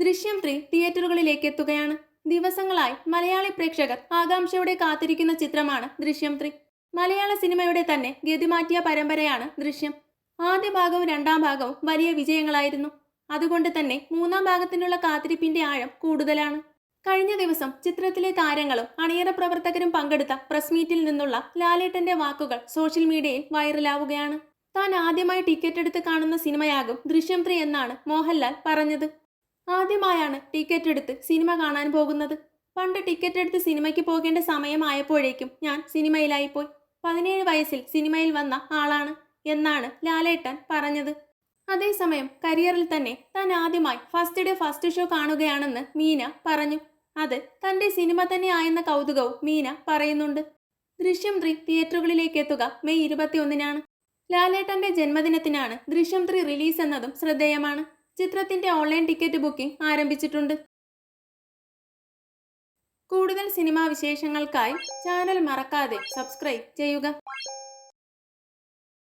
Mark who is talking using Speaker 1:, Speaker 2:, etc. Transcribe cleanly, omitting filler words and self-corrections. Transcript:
Speaker 1: ദൃശ്യം 3 തിയേറ്ററുകളിലേക്ക് എത്തുകയാണ്. ദിവസങ്ങളായി മലയാളി പ്രേക്ഷകർ ആകാംക്ഷയോടെ കാത്തിരിക്കുന്ന ചിത്രമാണ് ദൃശ്യം 3. മലയാള സിനിമയുടെ തന്നെ ഗതിമാറ്റിയ പരമ്പരയാണ് ദൃശ്യം. ആദ്യ ഭാഗവും രണ്ടാം ഭാഗവും വലിയ വിജയങ്ങളായിരുന്നു. അതുകൊണ്ട് തന്നെ മൂന്നാം ഭാഗത്തിനുള്ള കാത്തിരിപ്പിന്റെ ആഴം കൂടുതലാണ്. കഴിഞ്ഞ ദിവസം ചിത്രത്തിലെ താരങ്ങളും അണിയറ പ്രവർത്തകരും പങ്കെടുത്ത പ്രസ് മീറ്റിൽ നിന്നുള്ള ലാലേട്ടന്റെ വാക്കുകൾ സോഷ്യൽ മീഡിയയിൽ വൈറലാവുകയാണ്. താൻ ആദ്യമായി ടിക്കറ്റ് എടുത്ത് കാണുന്ന സിനിമയാകും ദൃശ്യം 3 എന്നാണ് മോഹൻലാൽ പറഞ്ഞത്. ആദ്യമായാണ് ടിക്കറ്റ് എടുത്ത് സിനിമ കാണാൻ പോകുന്നത്. പണ്ട് ടിക്കറ്റ് എടുത്ത് സിനിമയ്ക്ക് പോകേണ്ട സമയമായപ്പോഴേക്കും ഞാൻ സിനിമയിലായിപ്പോയി. 17 വയസ്സിൽ സിനിമയിൽ വന്ന ആളാണ് എന്നാണ് ലാലേട്ടൻ പറഞ്ഞത്. അതേസമയം കരിയറിൽ തന്നെ താൻ ആദ്യമായി ഫസ്റ്റ് ഡേ ഫസ്റ്റ് ഷോ കാണുകയാണെന്ന് മീന പറഞ്ഞു. അത് തന്റെ സിനിമ തന്നെ ആയെന്ന കൗതുകവും മീന പറയുന്നുണ്ട്. ദൃശ്യം 3 തിയേറ്ററുകളിലേക്ക് എത്തുക മെയ് 21-നാണ്. ലാലേട്ടന്റെ ജന്മദിനത്തിനാണ് ദൃശ്യം 3 റിലീസ് എന്നതും ശ്രദ്ധേയമാണ്. ചിത്രത്തിന്റെ ഓൺലൈൻ ടിക്കറ്റ് ബുക്കിംഗ് ആരംഭിച്ചിട്ടുണ്ട്. കൂടുതൽ സിനിമാ വിശേഷങ്ങൾക്കായി ചാനൽ മറക്കാതെ സബ്സ്ക്രൈബ് ചെയ്യുക.